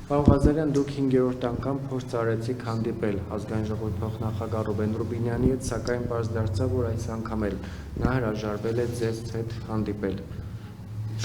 Պարոն Ղազարյան, դուք 5-րդ անգամ փորձ արեցիք հանդիպել ազգային ժողովի փոխնախագահ Ռուբեն Ռուբինյանի հետ, սակայն պարզ դարձավ, որ այս անգամ էլ նա հրաժարվել է ձեզ հետ հանդիպել։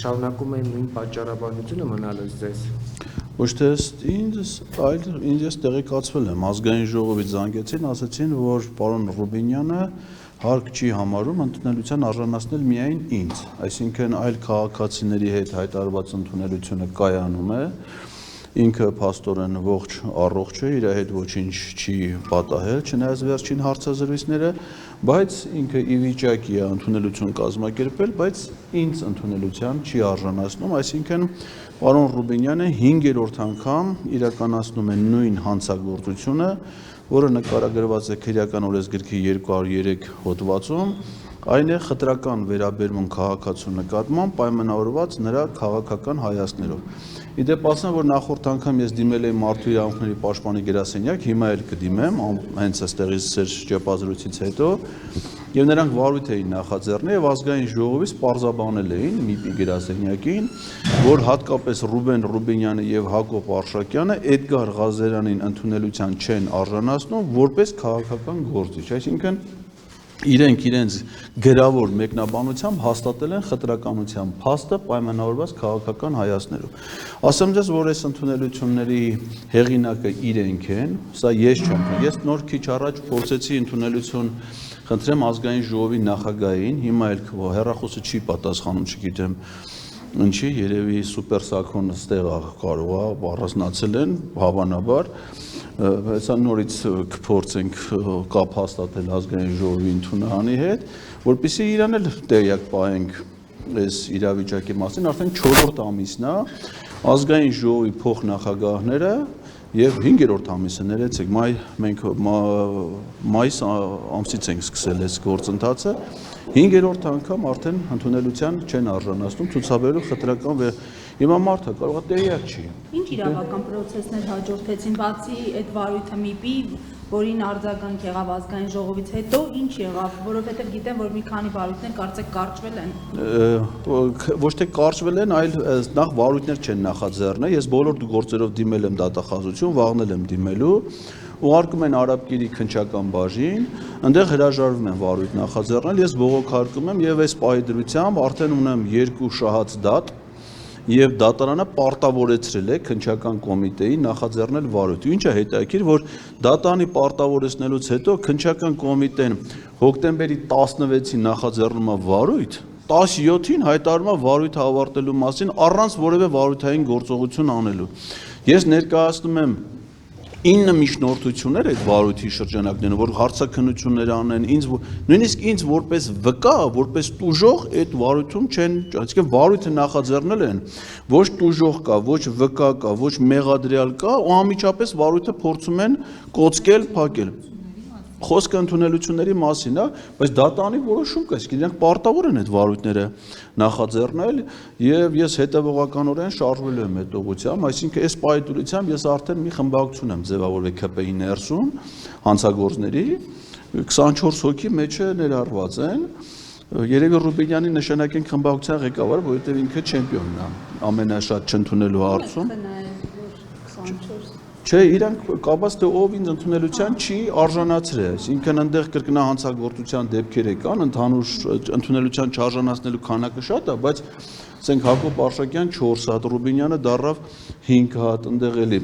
Շարունակում է նույն պատճառաբանությունը մնալս ձեզ։ Ոչ թե ինձ, այլ ինձ տեղեկացվել եմ ազգային ժողովից զանգեցին, ասացին, որ պարոն Ռուբինյանը հարկ չի համարում ընդունելության արժանացնել միայն ինձ, այսինքն այլ քաղաքացիների հետ հայտարարված ընդունելությունը կայանում է, ինքը փաստորեն ողջ առողջ է, իր հետ ոչինչ չի պատահել, չնայած վերջին հարցազրույցները, բայց ինքը ի վիճակի է ընդունելություն կազմակերպել, բայց ինձ ընդունելության չի արժանացնում, այսինքն պարոն Ռուբինյանը 5-րդ անգամ իրականացնում է նույն հանցագործությունը, որը նկարագրված է քրեական օրենսգրքի 203 հոդվածում, այն է խտրական վերաբերմունք քաղաքացու նկատմամբ պայմանավորված նրա քաղաքական հայացքներով։ Իդեպ ասեմ, որ նախորդ անգամ ես դիմել եմ Մարդու իրավունքների պաշտպանի գրասենյակ, հիմա էլ կդիմեմ, հենց այստեղից Սերժ ճեպազրույցից հետո, եւ նրանք վարույթ էին նախաձեռնել եւ ազգային ժողովից պարզաբանել էին ՄԻՊ-ի գրասենյակին, որ հատկապես Ռուբեն Ռուբինյանը եւ Հակոբ Արշակյանը Էդգար Ղազարյանին ընդունելության չեն արժանացնում որպես քաղաքական գործիչ, այսինքն իրենք իրենց գրավոր մեկնաբանությամբ հաստատել են խտրականության փաստը պայմանավորված քաղաքական հայացքներով։ Ասեմ ձեզ, որ այս ընդունելությունների հեղինակը իրենք են, սա ես չեմ, ես նոր քիչ առաջ փորձեցի ընդունելություն խնդրեմ ազգային ժողովի նախագահին, հիմա էլ հեռախոսը չի պատասխանում, չգիտեմ ինչի, երևի սուպերսակոն ստեղ կարող է առանձնացել են, հավանաբար, հեսա նորից կփորձենք կապ հաստատել ազգային ժողովի ընդունարանի հետ, որպեսզի իրան էլ տեղյակ պահենք այս իրավիճակի մասին, արդեն 4-րդ ամիսն է, ազգային ժողովի փոխնախագահները եւ 5-րդ ամիսը ներեցեք, մենք մայիս ամսից ենք սկսել այս գործընթացը, 5-րդ անգամ արդեն ընդունելության չեն արժանացնում ցուցաբերելու խտրական հիմա մարդը կարող է տեղյակ չի։ Ինչ իրավական պրոցեսներ հաջորդեցին բացի այդ վարույթը ՄԻՊ-ի, որին արձագանք եղավ ազգային ժողովից հետո, ինչ եղավ, որովհետև գիտեմ, որ մի քանի վարույթներ կարծեք կարճվել են։ Ոչ թե կարճվել են, այլ նախ վարույթներ չեն նախաձեռնել, ես բոլոր գործերով դիմել եմ դատախազություն, վաղնել եմ դիմելու, ուղարկում են Արաբկիրի քննչական բաժին, այնտեղ հրաժարվում են վարույթ նախաձեռնել, ես բողոքարկում եմ եւ այս պահի դրությամբ արդեն ունեմ 2 շահած դատ եւ դատարանը պարտավորեցրել է քննչական կոմիտեին նախաձեռնել վարույթ։ Ինչը հետաքրքիր, որ դատարանի պարտավորեցնելուց հետո քննչական կոմիտեն հոկտեմբերի 16-ին նախաձեռնում է վարույթ, 17-ին հայտարարում է վարույթը ավարտելու մասին առանց որևէ վարույթային գործողություն անելու։ Ես ներկայացնում եմ 9 միջնորդություններ այդ վարույթի շրջանակներում, որ հարցաքննություններ անեն, նույնիսկ ինձ որպես վկա, որպես տուժող այդ վարույթում չեն, այսինքն վարույթը նախաձեռնել են, ոչ տուժող կա, ոչ վկա կա, ոչ մեղադրյալ կա, ու անմիջապես վարույթը փորձում են կոծկել, փակել։ Խոսքը ընդունելությունների մասին է, բայց դատարանի որոշում կա, իսկ իրենք պարտավոր են այդ վարույթները նախաձեռնել եւ ես հետեւողականորեն շարժվել եմ այդ ուղղությամբ, այսինքն այս պայթուրությամբ ես արդեն մի խմբակցություն եմ ձևավորել ՔՊ-ի ներսում հանցագործների 24 հոգի մեջը ներառված են Երևի Ռուբինյանի նշանակենք խմբակցության ղեկավարը, որովհետեւ ինքը չեմպիոնն է ամենաշատ չընդունելու հարցում Չէ, իրանք կապած թե ով ինձ ընդունելության չի արժանացրել, այսինքն այնտեղ կրկնահանցագործության դեպքեր կան, ընդհանուր ընդունելության չարժանացնելու քանակը շատ է, բայց ասենք Հակոբ Արշակյան 4 հատ, Ռուբինյանը դառավ 5 հատ, այնտեղ էլի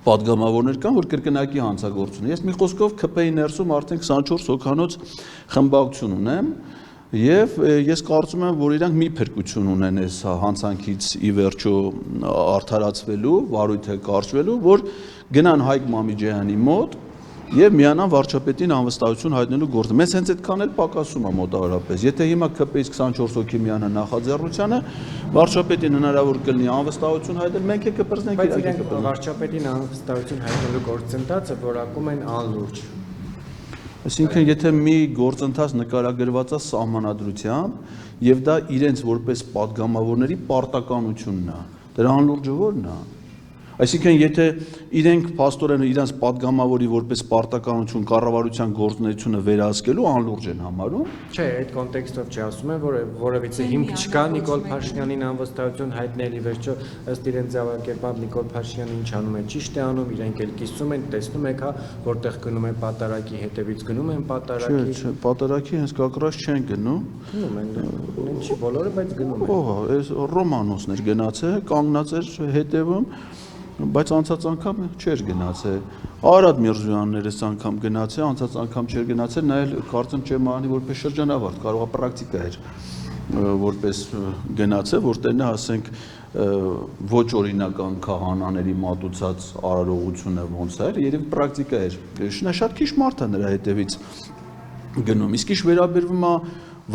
պատգամավորներ կան, որ կրկնակի հանցագործություն։ Ես մի խոսքով ՔՊ-ի ներսում արդեն 24 հոգանոց խմբակցություն ունեմ Եվ ես կարծում եմ, որ իրանք մի փրկություն ունեն այս հանցանքից ի վերջո արդարացվելու, վարույթը կարճվելու, որ գնան Հայկ Մամիջյանի մոտ եւ միանան վարչապետին անվստահություն հայտնելու գործը։ Մեզ հենց այդքան էլ պակասում է մոտավորապես։ Եթե հիմա ԿՊ-ից 24 հոգի միանան նախաձեռնությանը, վարչապետին հնարավոր կլինի անվստահություն հայտնել, մենք էլ կպրծնենք իրենք վարչապետին անվստահություն հայտնելու գործընթացը որակում են անլուրջ։ Այսինքն, եթե մի գործընթաց նկարագրված է սահմանադրությամբ եւ դա իրենց որպես պատգամավորների պարտականությունն է, դրա անլուրջը ո՞րն է։ Այսինքն եթե իրենք փաստորեն իրենց падգամավորի որպես պարտականություն կառավարության գործունեությունը վերահսկելու անլուրջ են համարում։ Չէ, այդ կոնտեքստով չի ասում են, որ որևիցե հիմք չկա Նիկոլ Փաշինյանին անվստահություն հայտնելի վերջո ըստ իրենց ձևակերպած Նիկոլ Փաշինյանը ինչ անում է, ճիշտ է անում, իրենք էլ կիսում են, տեսնում եք, հա, որտեղ գնում են պատարագի հետևից գնում են պատարագի։ Չէ, պատարագի հենց կակրած չեն գնում։ Գնում են, չի բոլորը, բայց գնում են։ Ահա, այս Ռոմանոսներ գնացել, կանգնած էր հետևում, բայց անցած անգամ չէր գնացել։ Արադ Միրզոյանները այս անգամ գնացել, անցած անգամ չէր գնացել, նայել կարծեմ Ճեմարանի որպես շրջանավարտ, կարող է պրակտիկա էր որպես գնացել, որտեղ ասենք ոչ օրինական քահանաների մատուցած արարողությունը ոնց էր, երևի պրակտիկա էր։ Շատ քիչ մարդ է նրա հետևից գնում։ Իսկ ինչ վերաբերվում է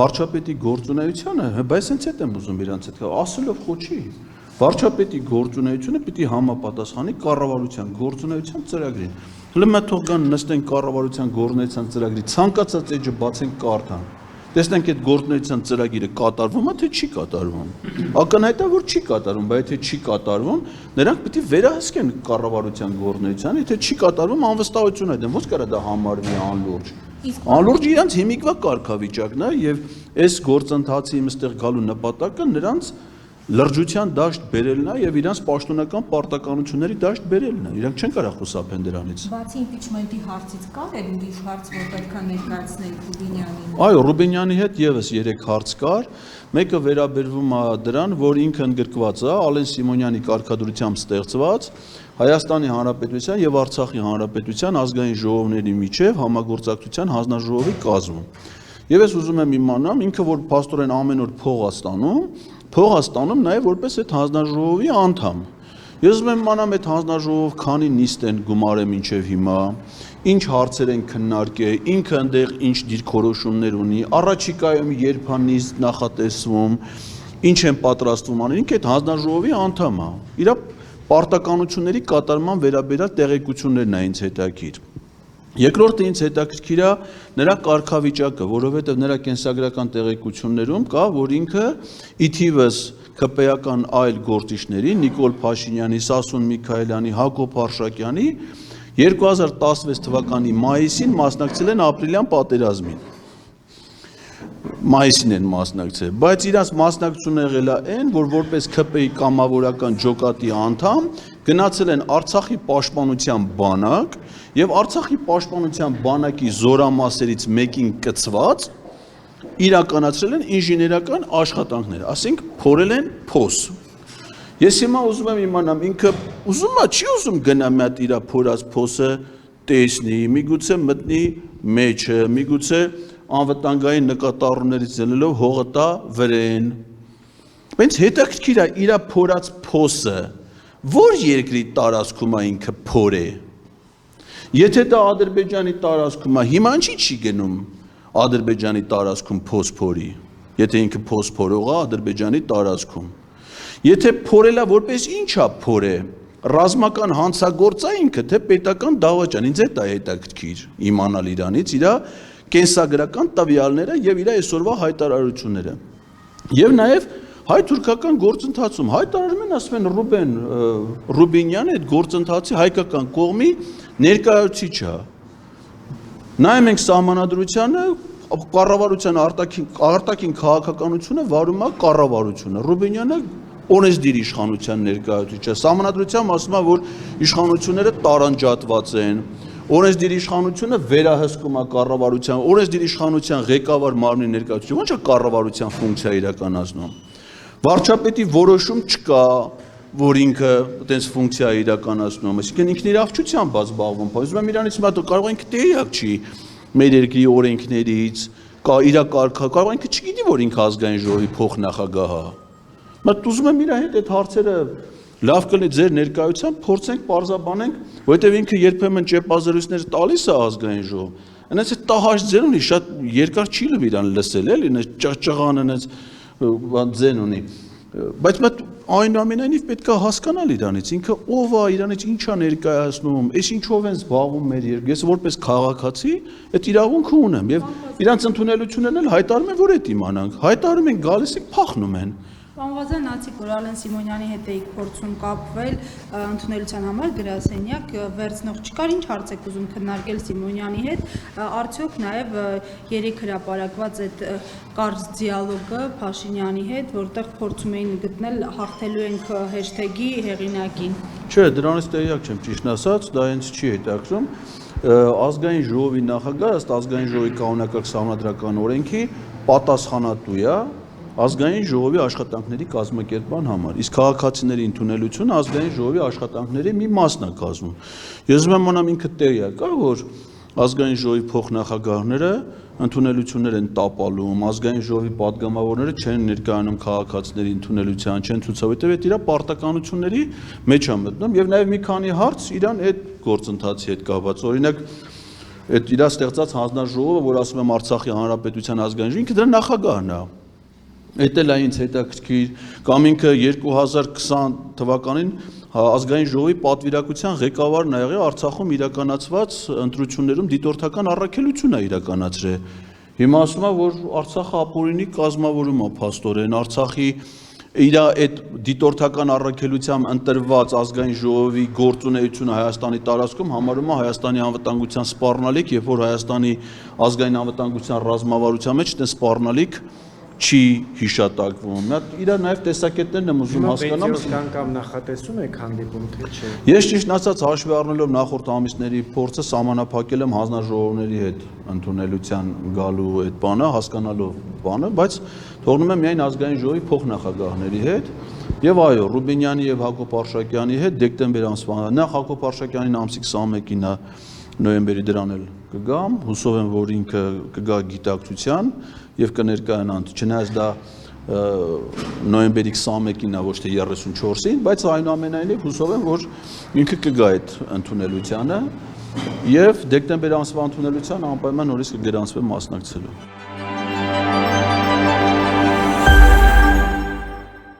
վարչապետի գործունեությանը, բայց հենց այդ եմ ուզում իրանց հետ ասելով խոչի։ Վարչապետի գործունեությունը պիտի համապատասխանի կառավարության գործունեության ծրագրին։ Հələ մենք թող գան նստեն կառավարության գործունեության ծրագրի ցանկացած էջը բացեն կարդան։ Տեսնենք այդ գործունեության ծրագիրը կատարվում է թե չի կատարվում։ Ակնհայտ է որ չի կատարվում, բայց եթե չի կատարվում, նրանք պիտի վերահսկեն կառավարության գործունեությանը, եթե չի կատարվում անվստահություն է դեմ, ո՞նց կարա դա համարվի անլուրջ։ Անլուրջ իրանց հիմիկվա կարգավիճակն է եւ այս գործընթացի այստեղ գալու նպատակը նրանց լրջության դաշտ բերելն է եւ իրանց պաշտոնական պարտականությունների դաշտ բերելն է։ Իրանք չեն կարող խուսափեն դրանից։ Բացի իմպիչմենտի հարցից կար էլ ուրիշ հարց, որ պետք է ներկայացնել Ռուբինյանին։ Այո, Ռուբինյանի հետ եւս 3 հարց կար։ Մեկը վերաբերվում է դրան, որ ինքը ընդգրկված է Ալեն Սիմոնյանի կարգադրությամբ ստեղծված Հայաստանի Հանրապետության եւ Արցախի Հանրապետության ազգային ժողովների միջև համագործակցության հանձնաժողովի կազմում։ Եվ ես ուզում եմ իմանամ, ինքը որ փաստորեն ամեն օր փող է ստանում նաև որպես այդ հանձնաժողովի անդամ։ Ես ուզում եմ իմանամ այդ հանձնաժողով քանի նիստ են գումարել մինչև հիմա, ինչ հարցեր են քննարկել, ինքը այնտեղ ինչ դիրքորոշումներ ունի, առաջիկայում երբ է նիստ նախատեսվում, ինչ են պատրաստվում անել, ինքը այդ հանձնաժողովի անդամ է։ Իր պարտականությունների կատարման վերաբերյալ տեղեկություններն է ինձ հետաքրքիր։ Երկրորդը ինձ հետաքրքիր է նրա կարգավիճակը, որովհետև նրա կենսագրական տեղեկություններում կա, որ ինքը իթիվս ԿՊ-ական այլ գործիչների Նիկոլ Փաշինյանի, Սասուն Միքայելյանի, Հակոբ Արշակյանի 2016 թվականի մայիսին մասնակցել են ապրիլյան պատերազմին։ Մայիսին են մասնակցել, բայց իրաց մասնակցությունը եղել է այն, որ որպես ԿՊ-ի կամավորական ջոկատի անդամ գնացել են Արցախի պաշտպանության բանակ եւ Արցախի պաշտպանության բանակի զորամասերից մեկին կցված իրականացրել են ինժեներական աշխատանքներ, ասենք փորել են փոս։ Ես հիմա ուզում եմ իմանամ, ինքը ուզում է, չի ուզում գնա մի հատ իր փորած փոսը տեսնի, միգուցե մտնի մեջը, միգուցե անվտանգային նկատառումներից ելնելով հողը տա վրեն։ Բայց հետաքրքիր է իր փորած փոսը որ երկրի տարածքում է ինքը փոր է։ Եթե դա Ադրբեջանի տարածքում է, հիմա ինչի չի գնում Ադրբեջանի տարածքում փոս փորի։ Եթե ինքը փոս փորող է Ադրբեջանի տարածքում։ Եթե փորել է որպես ինչա փոր է, ռազմական հանցագործ է ինքը, թե պետական դավաճան, ինձ այդ է հետաքրքիր իմանալ իրանից իր կենսագրական տվյալները եւ իր այսօրվա հայտարարությունները։ Եվ նաեւ հայ-թուրքական գործընթացում հայտարարում են, ասում են Ռուբինյանը այդ գործընթացի հայկական կողմի ներկայացուցիչը։ Նայում ենք սահմանադրությանը, կառավարության արտաքին քաղաքականությունը վարում է կառավարությունը։ Ռուբինյանը օրենսդիր իշխանության ներկայացուցիչը։ Սահմանադրությամբ ասում է, որ իշխանությունները տարանջատված են։ Օրենսդիր իշխանությունը վերահսկում է կառավարության, օրենսդիր իշխանության ղեկավար մարմնի ներկայացուցիչը ո՞նց է կառավարության ֆունկցիա իրականացնում։ Վարչապետի որոշում չկա, որ ինքը այդպես ֆունկցիա իրականացնում, այսինքն ինքն իր ավճությամբ է զբաղվում։ Ուզում եմ իրանից մատը կարող ինքը տեղյակ չի մեր երկրի օրենքներից, կա իր կարգը, կարող ինքը չգիտի, որ ինքը ազգային ժողովի փոխնախագահ է։ Բայց ուզում եմ իր հետ այդ հարցերը լավ կլինի ձեր ներկայությամբ փորձենք պարզաբանենք, որովհետև ինքը երբեմն ճեպազրույցներ տալիս է ազգային ժողով։ Այնպես է տահաշ ձեն ունի, շատ երկար չի լավ իրան լսել, էլի, այնպես ճղճղան այնպես ձեն ունի։ Բայց մտ այնուամենայնիվ պետք է հասկանալ իրանից, ինքը ով է, իրանից ինչ է ներկայացնում, այս ինչով են զբաղվում մեր երկրը։ Ես որպես քաղաքացի այդ իրավունքը ունեմ եւ իրանց ընդունելություններն էլ հայտարարում են, որ այդ իմանանք։ Հայտարարում են գալիս են փախնում են։ Պարոն Նացիկ, որ Ալեն Սիմոնյանի հետ էիք փորձում կապվել ընդունելության համար գրասենյակ, վերցնող չկար, ինչ հարց եք ուզում քննարկել Սիմոնյանի հետ, արդյոք նաև երեք հրապարակված այդ կարճ դիալոգը Փաշինյանի հետ, որտեղ փորձում էին գտնել հաղթելու ենք հեշթեգի հեղինակին։ Չէ, դրանից տեղյակ չեմ, ճիշտ ասած, դա հենց չի հետաքրում։ Ազգային ժողովի նախագահը ըստ ազգային ժողովի կանոնակարգ սահմանադրական օրենքի պատասխանատու է ազգային ժողովի աշխատանքների կազմակերպման համար, իսկ քաղաքացիների ընդունելությունը ազգային ժողովի աշխատանքների մի մասն է կազմում։ Ես ուզում եմ մնամ ինքը տեղյակ կա, որ ազգային ժողովի փոխնախագահները ընդունելություններ են տապալում, ազգային ժողովի падգամավորները չեն ներկայանում քաղաքացիների ընդունելության, չեն ցուցաբերում, այդ իր պարտականությունների մեջ է մտնում եւ նաեւ մի քանի հարց իրան այդ գործընթացի հետ կապված, օրինակ այդ իր ստեղծած հանձնաժողովը, որ ասում եմ Արցախի Հանրապետության ազգային ժողովը, ինքը դրա նախագահն է։ Էդ էլ է ինձ հետաքրքիր, կամ ինքը 2020 թվականին ազգային ժողովի պատվիրակության ղեկավարն ա եղել Արցախում իրականացված ընտրություններում դիտորդական առաքելություն է իրականացրել։ Հիմա ասում է, որ Արցախը ապօրինի կազմավորում է փաստորեն, Արցախի իր այդ դիտորդական առաքելությամբ ընտրված ազգային ժողովի գործունեությունը Հայաստանի տարածքում համարում է Հայաստանի անվտանգության սպառնալիք, երբ որ Հայաստանի ազգային անվտանգության ռազմավարության մեջ դա սպառնալիք չի հիշատակվում։ Նա իր նաև տեսակետներն եմ ուզում հասկանամ։ Բայց անգամ նախատեսում եք հանդիպում, թե չէ։ Ես ճիշտ ասած հաշվի առնելով նախորդ ամիսների փորձը սահմանափակել եմ հանձնաժողովների հետ ընդունելության գալու այդ բանը, հասկանալով բանը, բայց թողնում եմ միայն ազգային ժողովի փոխնախագահների հետ եւ այո, Ռուբինյանի եւ Հակոբ Արշակյանի հետ դեկտեմբեր ամսվա նախ Հակոբ Արշակյանին ամսի 21-ին է նոյեմբերի դրան էլ կգամ, հուսով եմ, որ ինքը կգա գիտակցության եւ կներկայանա, չնայած դա նոյեմբերի 21-ին է, ոչ թե 34-ին, բայց այնուամենայնիվ հուսով եմ, որ ինքը կգա այդ ընդունելությանը եւ դեկտեմբեր ամսվա ընդունելությանը անպայման նորից կգրանցվի մասնակցելու։